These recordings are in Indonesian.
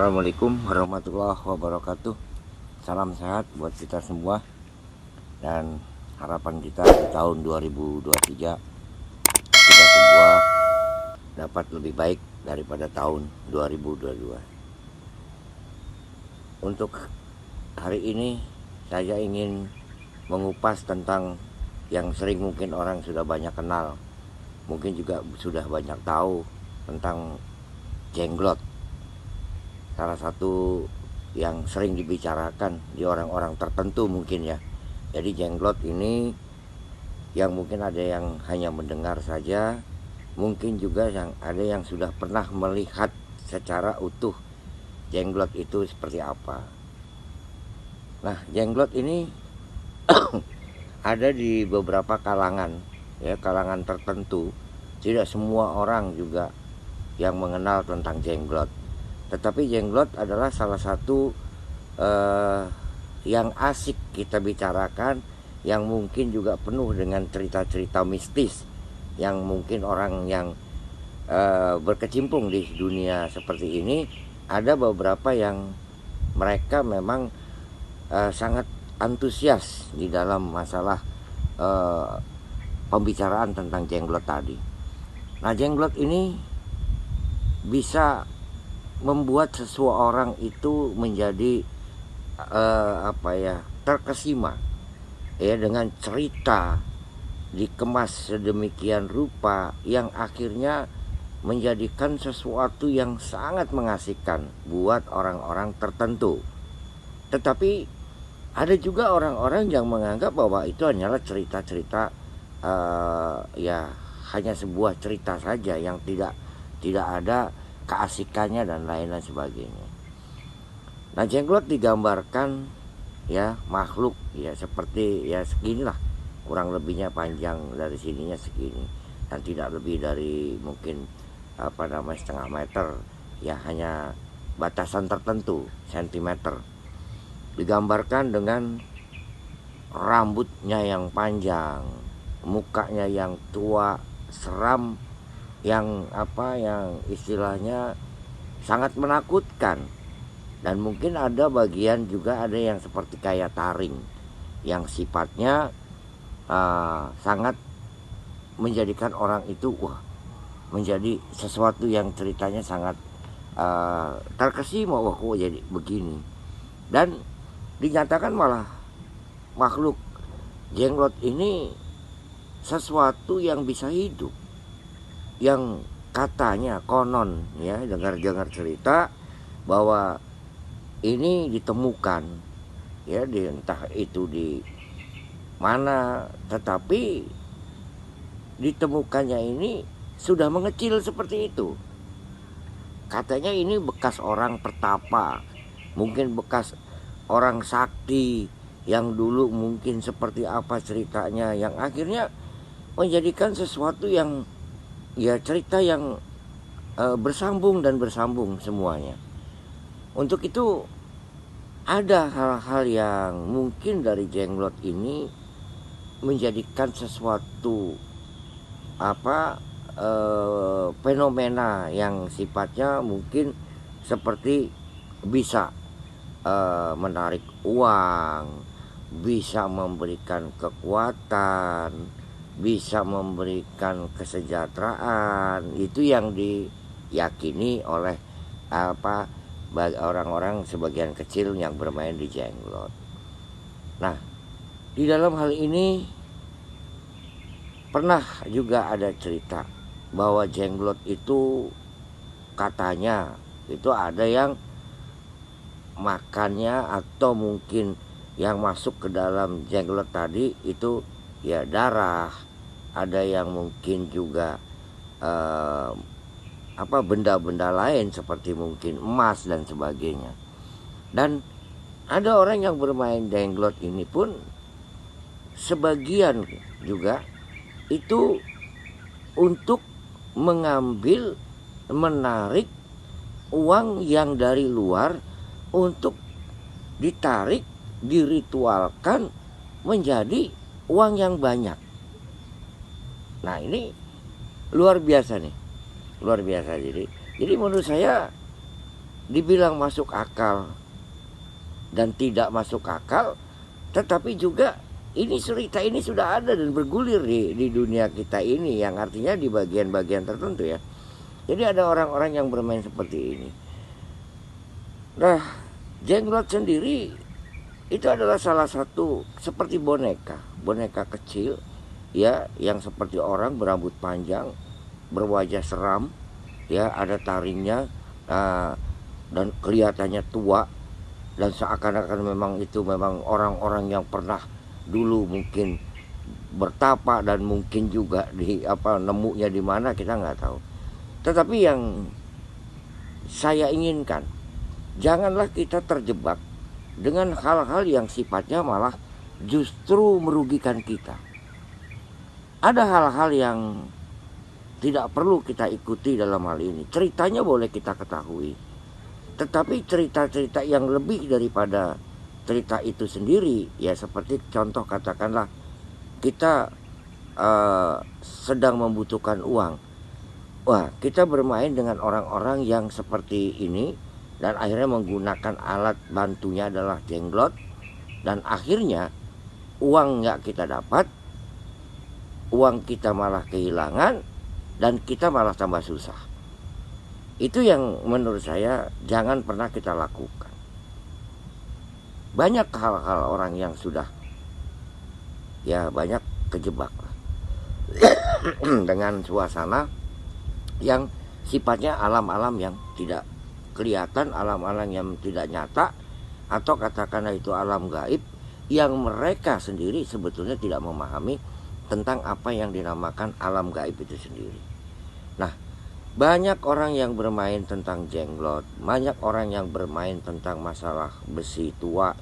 Assalamualaikum warahmatullahi wabarakatuh. Salam sehat buat kita semua. Dan harapan kita di tahun 2023 kita semua dapat lebih baik daripada tahun 2022. Untuk hari ini saya ingin mengupas tentang yang sering mungkin orang sudah banyak kenal, mungkin juga sudah banyak tahu tentang jenglot. Salah satu yang sering dibicarakan di orang-orang tertentu mungkin ya. Jadi jenglot ini yang mungkin ada yang hanya mendengar saja, mungkin juga yang ada yang sudah pernah melihat secara utuh jenglot itu seperti apa. Nah, jenglot ini ada di beberapa kalangan ya, kalangan tertentu. Tidak semua orang juga yang mengenal tentang jenglot. Tetapi jenglot adalah salah satu yang asik kita bicarakan, yang mungkin juga penuh dengan cerita-cerita mistis, yang mungkin orang yang berkecimpung di dunia seperti ini, ada beberapa yang mereka memang sangat antusias di dalam masalah pembicaraan tentang jenglot tadi. Nah, jenglot ini bisa membuat seseorang itu menjadi terkesima ya, dengan cerita dikemas sedemikian rupa yang akhirnya menjadikan sesuatu yang sangat mengasihkan buat orang-orang tertentu. Tetapi ada juga orang-orang yang menganggap bahwa itu hanyalah cerita-cerita ya hanya sebuah cerita saja yang tidak ada keasikannya dan lain-lain sebagainya. Nah, jenglot digambarkan ya makhluk ya seperti ya seginilah, kurang lebihnya panjang dari sininya segini dan tidak lebih dari mungkin setengah meter ya, hanya batasan tertentu sentimeter. Digambarkan dengan rambutnya yang panjang, mukanya yang tua, seram, yang istilahnya sangat menakutkan. Dan mungkin ada bagian juga ada yang seperti kayak taring, yang sifatnya sangat menjadikan orang itu menjadi sesuatu yang ceritanya sangat terkesima, kok jadi begini. Dan dinyatakan malah makhluk jenglot ini sesuatu yang bisa hidup, yang katanya konon ya, dengar cerita bahwa ini ditemukan ya di entah itu di mana, tetapi ditemukannya ini sudah mengecil seperti itu. Katanya ini bekas orang pertapa, mungkin bekas orang sakti yang dulu mungkin seperti apa ceritanya, yang akhirnya menjadikan sesuatu yang ya cerita yang bersambung semuanya. Untuk itu ada hal-hal yang mungkin dari jenglot ini menjadikan sesuatu fenomena yang sifatnya mungkin seperti bisa menarik uang, bisa memberikan kekuatan, bisa memberikan kesejahteraan. Itu yang diyakini oleh orang-orang sebagian kecil yang bermain di jenglot. Nah, di dalam hal ini pernah juga ada cerita bahwa jenglot itu katanya itu ada yang makannya atau mungkin yang masuk ke dalam jenglot tadi itu ya darah, ada yang mungkin juga benda-benda lain seperti mungkin emas dan sebagainya. Dan ada orang yang bermain jenglot ini pun sebagian juga itu untuk mengambil, menarik uang yang dari luar untuk ditarik, diritualkan menjadi uang yang banyak. Nah, ini luar biasa nih, luar biasa. Jadi menurut saya dibilang masuk akal dan tidak masuk akal, tetapi juga ini cerita ini sudah ada dan bergulir di dunia kita ini, yang artinya di bagian-bagian tertentu ya. Jadi ada orang-orang yang bermain seperti ini. Nah, jenglot sendiri itu adalah salah satu seperti boneka kecil ya, yang seperti orang berambut panjang, berwajah seram ya, ada taringnya dan kelihatannya tua, dan seakan-akan memang itu memang orang-orang yang pernah dulu mungkin bertapa, dan mungkin juga di nemunya di mana kita nggak tahu. Tetapi yang saya inginkan, janganlah kita terjebak dengan hal-hal yang sifatnya malah justru merugikan kita. Ada hal-hal yang tidak perlu kita ikuti dalam hal ini. Ceritanya boleh kita ketahui, tetapi cerita-cerita yang lebih daripada cerita itu sendiri, ya seperti contoh katakanlah kita sedang membutuhkan uang. Wah, kita bermain dengan orang-orang yang seperti ini, dan akhirnya menggunakan alat bantunya adalah jenglot, dan akhirnya uang nggak kita dapat, uang kita malah kehilangan, dan kita malah tambah susah. Itu yang menurut saya jangan pernah kita lakukan. Banyak hal-hal orang yang sudah ya banyak kejebak dengan suasana yang sifatnya alam-alam yang tidak kelihatan, alam-alam yang tidak nyata, atau katakanlah itu alam gaib yang mereka sendiri sebetulnya tidak memahami tentang apa yang dinamakan alam gaib itu sendiri. Nah, banyak orang yang bermain tentang jenglot, banyak orang yang bermain tentang masalah besi tua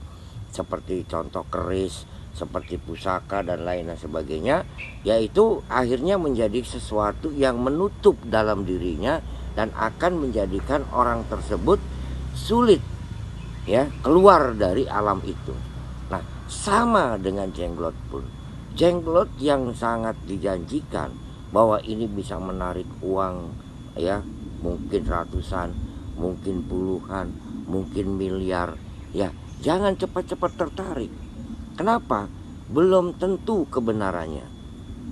seperti contoh keris, seperti pusaka dan lain sebagainya, yaitu akhirnya menjadi sesuatu yang menutup dalam dirinya dan akan menjadikan orang tersebut sulit ya keluar dari alam itu. Nah, sama dengan jenglot pun. Jenglot yang sangat dijanjikan bahwa ini bisa menarik uang ya, mungkin ratusan, mungkin puluhan, mungkin miliar ya, jangan cepat-cepat tertarik. Kenapa? Belum tentu kebenarannya.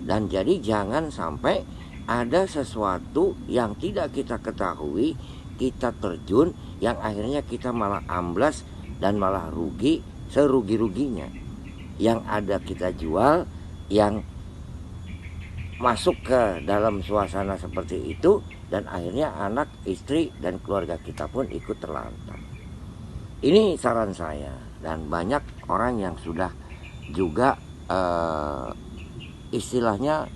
Dan jadi jangan sampai ada sesuatu yang tidak kita ketahui, kita terjun, yang akhirnya kita malah amblas dan malah rugi serugi-ruginya. Yang ada kita jual, yang masuk ke dalam suasana seperti itu, dan akhirnya anak, istri, dan keluarga kita pun ikut terlantar. Ini saran saya, dan banyak orang yang sudah juga istilahnya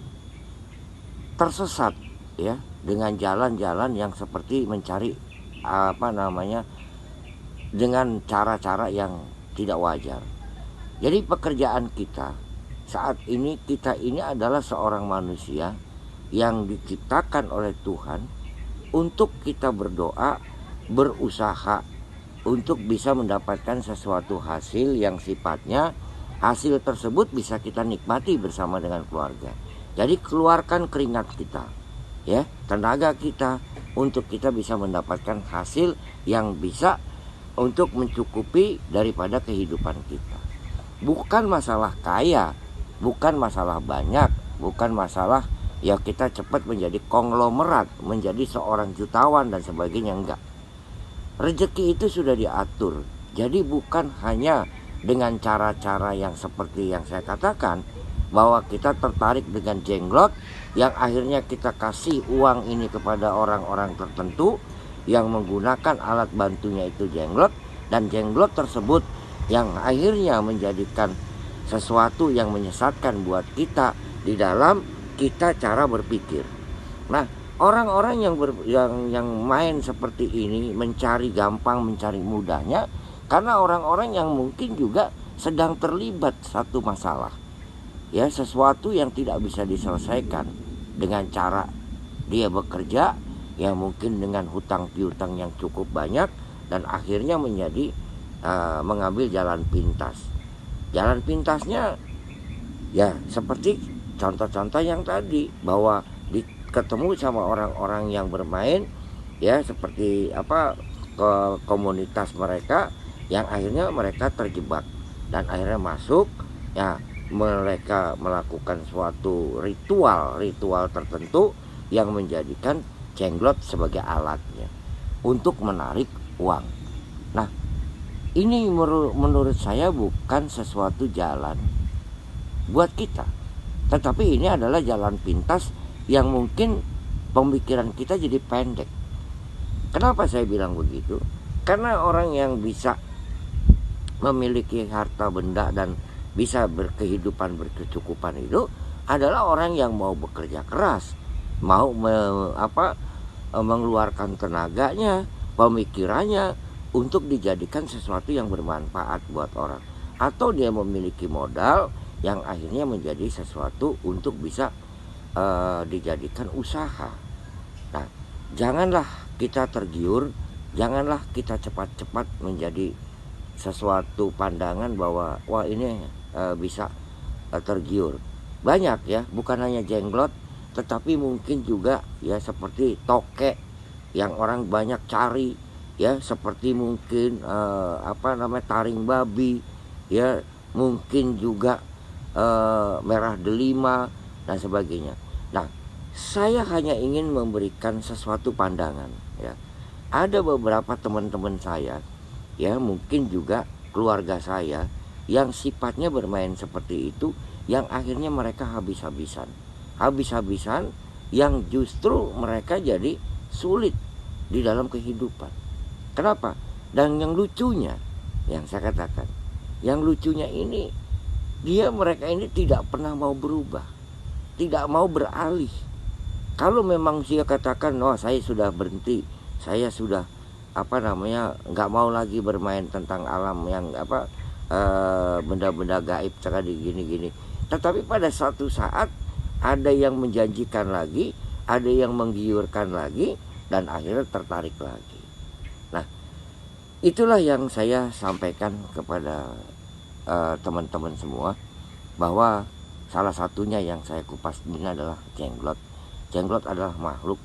tersesat ya dengan jalan-jalan yang seperti mencari dengan cara-cara yang tidak wajar. Jadi pekerjaan kita saat ini, kita ini adalah seorang manusia yang diciptakan oleh Tuhan untuk kita berdoa, berusaha untuk bisa mendapatkan sesuatu hasil yang sifatnya hasil tersebut bisa kita nikmati bersama dengan keluarga. Jadi keluarkan keringat kita ya, tenaga kita, untuk kita bisa mendapatkan hasil yang bisa untuk mencukupi daripada kehidupan kita. Bukan masalah kaya, bukan masalah banyak, bukan masalah ya kita cepat menjadi konglomerat, menjadi seorang jutawan dan sebagainya, enggak. Rezeki itu sudah diatur. Jadi bukan hanya dengan cara-cara yang seperti yang saya katakan, bahwa kita tertarik dengan jenglot yang akhirnya kita kasih uang ini kepada orang-orang tertentu yang menggunakan alat bantunya itu jenglot, dan jenglot tersebut yang akhirnya menjadikan sesuatu yang menyesatkan buat kita di dalam kita cara berpikir. Nah, orang-orang yang main seperti ini mencari gampang, mencari mudahnya, karena orang-orang yang mungkin juga sedang terlibat satu masalah ya, sesuatu yang tidak bisa diselesaikan dengan cara dia bekerja ya, mungkin dengan hutang piutang yang cukup banyak, dan akhirnya menjadi mengambil jalan pintas. Jalan pintasnya ya seperti contoh-contoh yang tadi, bahwa ketemu sama orang-orang yang bermain ya seperti ke komunitas mereka, yang akhirnya mereka terjebak dan akhirnya masuk, ya mereka melakukan suatu ritual tertentu yang menjadikan jenglot sebagai alatnya untuk menarik uang. Nah, ini menurut saya bukan sesuatu jalan buat kita, tetapi ini adalah jalan pintas yang mungkin pemikiran kita jadi pendek. Kenapa saya bilang begitu? Karena orang yang bisa memiliki harta benda dan bisa berkehidupan berkecukupan itu adalah orang yang mau bekerja keras, mau mengeluarkan tenaganya, pemikirannya untuk dijadikan sesuatu yang bermanfaat buat orang, atau dia memiliki modal yang akhirnya menjadi sesuatu untuk bisa dijadikan usaha. Nah, janganlah kita tergiur, janganlah kita cepat-cepat menjadi sesuatu pandangan bahwa wah ini bisa tergiur. Banyak ya, bukan hanya jenglot, tetapi mungkin juga ya seperti tokek yang orang banyak cari, ya seperti mungkin taring babi, ya mungkin juga merah delima dan sebagainya. Nah, saya hanya ingin memberikan sesuatu pandangan, ya. Ada beberapa teman-teman saya, ya mungkin juga keluarga saya, yang sifatnya bermain seperti itu, yang akhirnya mereka habis-habisan, yang justru mereka jadi sulit di dalam kehidupan. Kenapa? Dan yang lucunya, yang saya katakan, yang lucunya ini, mereka ini tidak pernah mau berubah, tidak mau beralih. Kalau memang dia katakan, oh saya sudah berhenti, saya sudah nggak mau lagi bermain tentang alam yang benda-benda gaib tadi gini-gini. Tetapi pada suatu saat ada yang menjanjikan lagi, ada yang menggiurkan lagi, dan akhirnya tertarik lagi. Nah, itulah yang saya sampaikan kepada teman-teman semua, bahwa salah satunya yang saya kupas ini adalah jenglot. Jenglot adalah makhluk,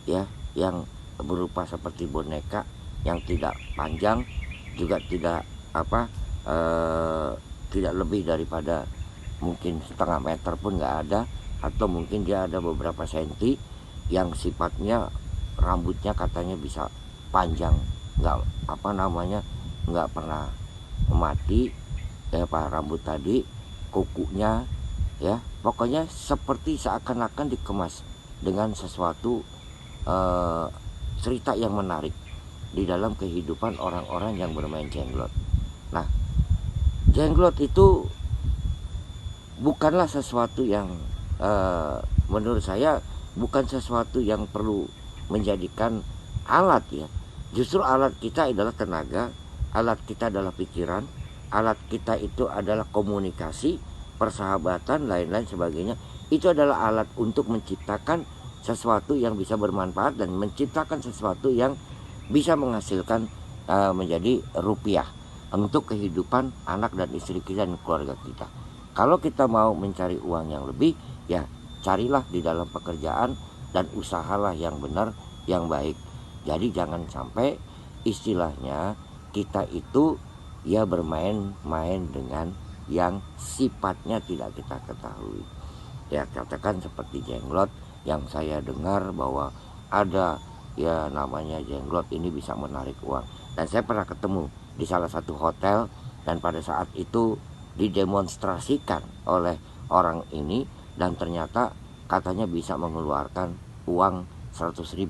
ya, yang berupa seperti boneka, yang tidak panjang, juga tidak tidak lebih daripada mungkin setengah meter pun nggak ada, atau mungkin dia ada beberapa senti, yang sifatnya rambutnya katanya bisa panjang, nggak pernah mati, ya pak, rambut tadi, kukunya, ya pokoknya seperti seakan-akan dikemas dengan sesuatu cerita yang menarik di dalam kehidupan orang-orang yang bermain jenglot. Nah, jenglot itu bukanlah sesuatu yang menurut saya bukan sesuatu yang perlu menjadikan alat, ya. Justru alat kita adalah tenaga, alat kita adalah pikiran, alat kita itu adalah komunikasi, persahabatan, lain-lain sebagainya. Itu adalah alat untuk menciptakan sesuatu yang bisa bermanfaat dan menciptakan sesuatu yang bisa menghasilkan menjadi rupiah untuk kehidupan anak dan istri kita dan keluarga kita. Kalau kita mau mencari uang yang lebih, ya carilah di dalam pekerjaan dan usahalah yang benar, yang baik. Jadi jangan sampai istilahnya kita itu ya bermain-main dengan yang sifatnya tidak kita ketahui. Ya katakan seperti jenglot, yang saya dengar bahwa ada ya namanya jenglot ini bisa menarik uang. Dan saya pernah ketemu di salah satu hotel, dan pada saat itu didemonstrasikan oleh orang ini, dan ternyata katanya bisa mengeluarkan uang 100.000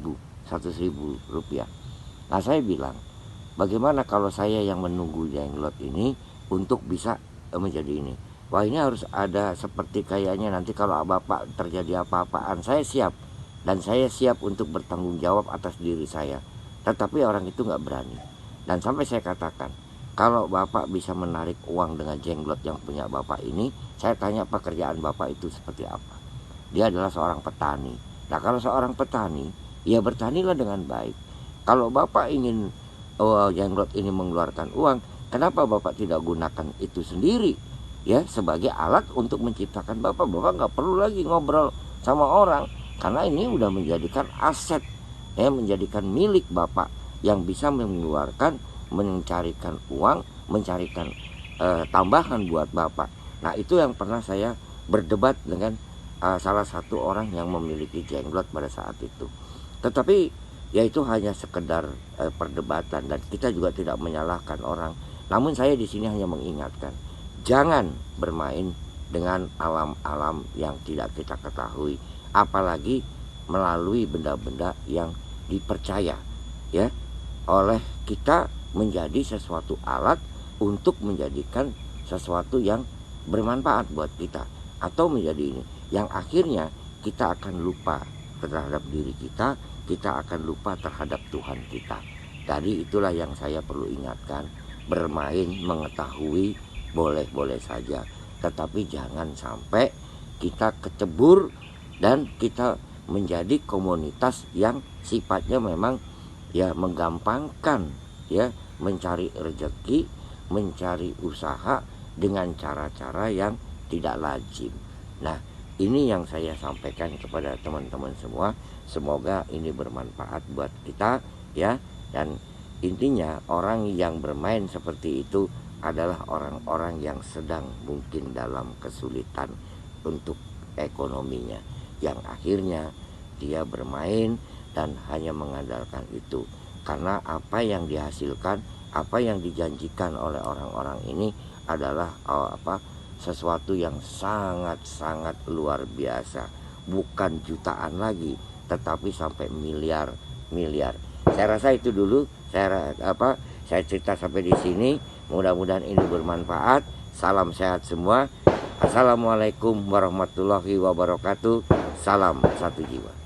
rupiah. Nah saya bilang, bagaimana kalau saya yang menunggu jenglot ini untuk bisa menjadi ini? Wah, ini harus ada seperti kayaknya nanti kalau bapak terjadi apa-apaan, saya siap. Dan saya siap untuk bertanggung jawab atas diri saya. Tetapi orang itu gak berani. Dan sampai saya katakan, kalau bapak bisa menarik uang dengan jenglot yang punya bapak ini, saya tanya pekerjaan bapak itu seperti apa. Dia adalah seorang petani. Nah kalau seorang petani, ya bertanilah dengan baik. Kalau bapak ingin jenglot ini mengeluarkan uang, kenapa bapak tidak gunakan itu sendiri, ya sebagai alat untuk menciptakan bapak nggak perlu lagi ngobrol sama orang, karena ini udah menjadikan aset, ya menjadikan milik bapak, yang bisa mengeluarkan, mencarikan uang, mencarikan tambahan buat Bapak. Nah, itu yang pernah saya berdebat dengan salah satu orang yang memiliki jenglot pada saat itu. Tetapi ya itu hanya sekedar perdebatan, dan kita juga tidak menyalahkan orang. Namun saya di sini hanya mengingatkan, jangan bermain dengan alam-alam yang tidak kita ketahui, apalagi melalui benda-benda yang dipercaya ya oleh kita menjadi sesuatu alat untuk menjadikan sesuatu yang bermanfaat buat kita, atau menjadi ini yang akhirnya kita akan lupa terhadap diri kita akan lupa terhadap Tuhan kita. Jadi itulah yang saya perlu ingatkan, bermain mengetahui boleh-boleh saja, tetapi jangan sampai kita kecebur dan kita menjadi komunitas yang sifatnya memang ya menggampangkan ya mencari rezeki, mencari usaha dengan cara-cara yang tidak lazim. Nah, ini yang saya sampaikan kepada teman-teman semua. Semoga ini bermanfaat buat kita ya. Dan intinya orang yang bermain seperti itu adalah orang-orang yang sedang mungkin dalam kesulitan untuk ekonominya, yang akhirnya dia bermain dan hanya mengandalkan itu. Karena apa yang dihasilkan, apa yang dijanjikan oleh orang-orang ini adalah sesuatu yang sangat-sangat luar biasa. Bukan jutaan lagi, tetapi sampai miliar-miliar. Saya rasa itu dulu. Saya cerita sampai di sini. Mudah-mudahan ini bermanfaat. Salam sehat semua. Assalamualaikum warahmatullahi wabarakatuh. Salam satu jiwa.